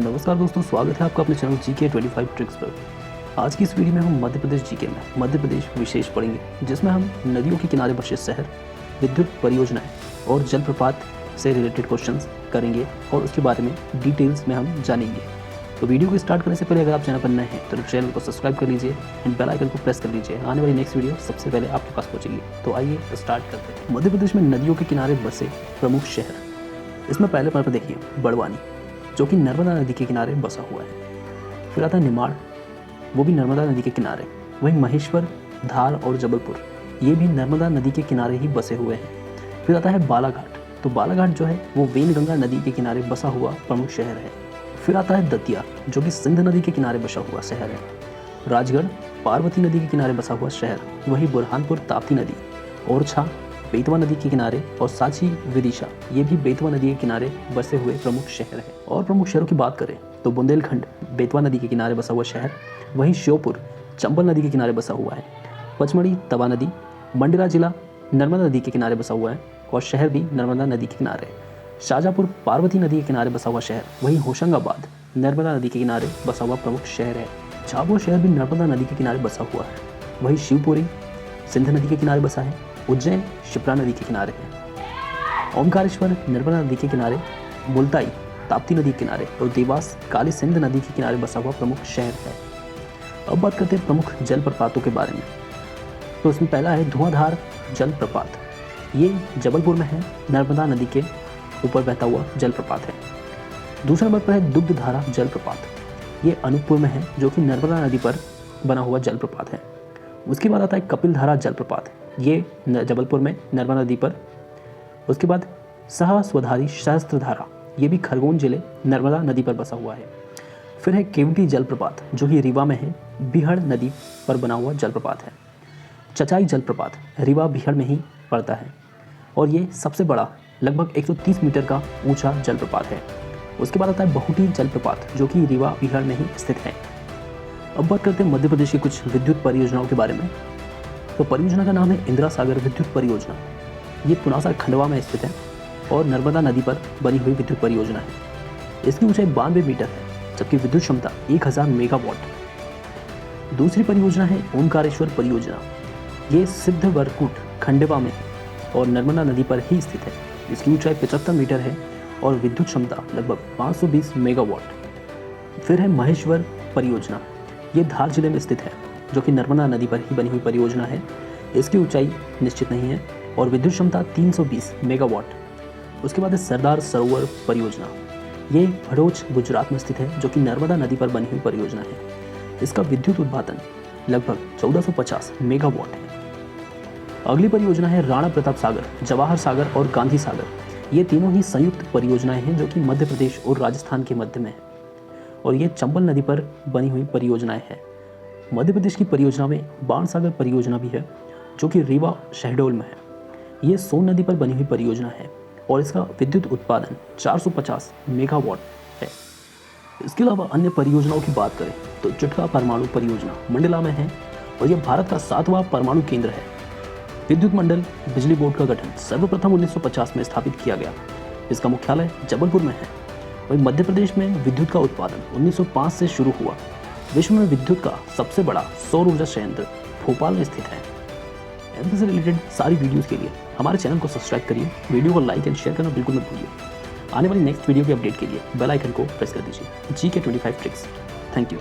नमस्कार दोस्तों, स्वागत है आपका अपने चैनल जीके 25 ट्रिक्स पर। आज की इस वीडियो में हम मध्य प्रदेश जीके में मध्य प्रदेश विशेष पढ़ेंगे, जिसमें हम नदियों के किनारे बसे शहर, विद्युत परियोजनाएं और जलप्रपात से रिलेटेड क्वेश्चंस करेंगे और उसके बारे में डिटेल्स में हम जानेंगे। तो वीडियो को स्टार्ट करने से पहले अगर आप चैनल पर नए हैं तो चैनल को सब्सक्राइब कर लीजिए एंड बेल आइकन को प्रेस कर लीजिए। आने वाली नेक्स्ट वीडियो सबसे पहले आपके पास पहुंचेगी। तो आइए स्टार्ट करते हैं। मध्य प्रदेश में नदियों के किनारे बसे प्रमुख शहर। इसमें पहले पर देखिए बड़वानी, जो कि नर्मदा नदी के किनारे बसा हुआ है। फिर आता है निमाड़, वो भी नर्मदा नदी के किनारे। वहीं महेश्वर, धार और जबलपुर, ये भी नर्मदा नदी के किनारे ही बसे हुए हैं। फिर आता है बालाघाट, तो बालाघाट जो है वो वेनगंगा नदी के किनारे बसा हुआ प्रमुख शहर है। फिर आता है दतिया, जो कि सिंध नदी के किनारे बसा हुआ शहर है। राजगढ़, पार्वती नदी के किनारे बसा हुआ शहर। वहीं बुरहानपुर, ताप्ती नदी, ओरछा, बेतवा नदी के किनारे और सांची, विदिशा, ये भी बेतवा नदी के किनारे बसे हुए प्रमुख शहर हैं। और प्रमुख शहरों की बात करें तो बुंदेलखंड, बेतवा नदी के किनारे बसा हुआ शहर। वहीं श्योपुर, चंबल नदी के किनारे बसा हुआ है। पचमढ़ी, तवा नदी, मंडला जिला नर्मदा नदी के किनारे बसा हुआ है और शहर भी नर्मदा नदी के किनारे। शाहजहाँपुर, पार्वती नदी के किनारे बसा हुआ शहर। वहीं होशंगाबाद, नर्मदा नदी के किनारे बसा हुआ प्रमुख शहर है। झाबुआ शहर भी नर्मदा नदी के किनारे बसा हुआ है। वहीं शिवपुरी, सिंध नदी के किनारे बसा है। उज्जैन, शिप्रा नदी के किनारे है। ओमकारेश्वर, नर्मदा नदी के किनारे। मुल्ताई, ताप्ती नदी के किनारे। और देवास, काली सिंध नदी के किनारे बसा हुआ प्रमुख शहर है। अब बात करते हैं प्रमुख जलप्रपातों के बारे में। तो इसमें पहला है धुआंधार जलप्रपात। ये जबलपुर में है, नर्मदा नदी के ऊपर बहता हुआ जलप्रपात है। दूसरे नंबर पर है दुग्धधारा जलप्रपात। ये अनूपपुर में है, जो कि नर्मदा नदी पर बना हुआ जलप्रपात है। उसके बाद आता है कपिलधारा जलप्रपात। ये जबलपुर में नर्मदा नदी पर। उसके बाद सहस्वधारी सहस्त्रधारा, ये भी खरगोन जिले नर्मदा नदी पर बसा हुआ है। फिर है केवटी जलप्रपात, जो कि रीवा में है, बिहड़ नदी पर बना हुआ जलप्रपात है। चचाई जलप्रपात रीवा बिहड़ में ही पड़ता है और ये सबसे बड़ा लगभग 130 मीटर का ऊंचा जलप्रपात है। उसके बाद आता है बहुटी जलप्रपात, जो कि रीवा बिहड़ में ही स्थित है। अब बात करते हैं मध्य प्रदेश की कुछ विद्युत परियोजनाओं के बारे में। तो परियोजना का नाम है इंदिरा सागर विद्युत परियोजना। ये पुनासा, खंडवा में स्थित है और नर्मदा नदी पर बनी हुई विद्युत परियोजना है। इसकी ऊंचाई 92 मीटर है, जबकि विद्युत क्षमता 1000 मेगावाट। दूसरी परियोजना है ओमकारेश्वर परियोजना। ये सिद्धवरकुट, खंडवा में है और नर्मदा नदी पर ही स्थित है। इसकी ऊंचाई 75 मीटर है और विद्युत क्षमता लगभग 520 मेगावाट। फिर है महेश्वर परियोजना। ये धार जिले में स्थित है, जो कि नर्मदा नदी पर ही बनी हुई परियोजना है। इसकी ऊंचाई निश्चित नहीं है और विद्युत क्षमता 320 मेगावाट। उसके बाद है सरदार सरोवर परियोजना। ये भड़ोच, गुजरात में स्थित है, जो कि नर्मदा नदी पर बनी हुई परियोजना है। इसका विद्युत उत्पादन लगभग 1450 मेगावाट है। अगली परियोजना है राणा प्रताप सागर, जवाहर सागर और गांधी सागर। ये तीनों ही संयुक्त परियोजनाएं हैं, जो कि मध्य प्रदेश और राजस्थान के मध्य में है और ये चंबल नदी पर बनी हुई परियोजनाएं हैं। मध्य प्रदेश की परियोजना में बाणसागर परियोजना भी है, जो कि रीवा शहडोल में है। ये सोन नदी पर बनी हुई परियोजना है और इसका विद्युत उत्पादन 450 मेगावाट है। इसके अलावा अन्य परियोजनाओं की बात करें तो चुटका परमाणु परियोजना मंडला में है और यह भारत का 7वां परमाणु केंद्र है। विद्युत मंडल बिजली बोर्ड का गठन सर्वप्रथम 1950 में स्थापित किया गया। इसका मुख्यालय जबलपुर में है। वहीं मध्य प्रदेश में विद्युत का उत्पादन 1905 से शुरू हुआ। विश्व में विद्युत का सबसे बड़ा सौर ऊर्जा संयंत्र भोपाल में स्थित है। एनर्जी से रिलेटेड सारी वीडियोस के लिए हमारे चैनल को सब्सक्राइब करिए, वीडियो को लाइक एंड शेयर करना बिल्कुल मत भूलिए। आने वाली नेक्स्ट वीडियो के अपडेट के लिए बेल आइकन को प्रेस कर दीजिए। GK 25 tricks. Thank you.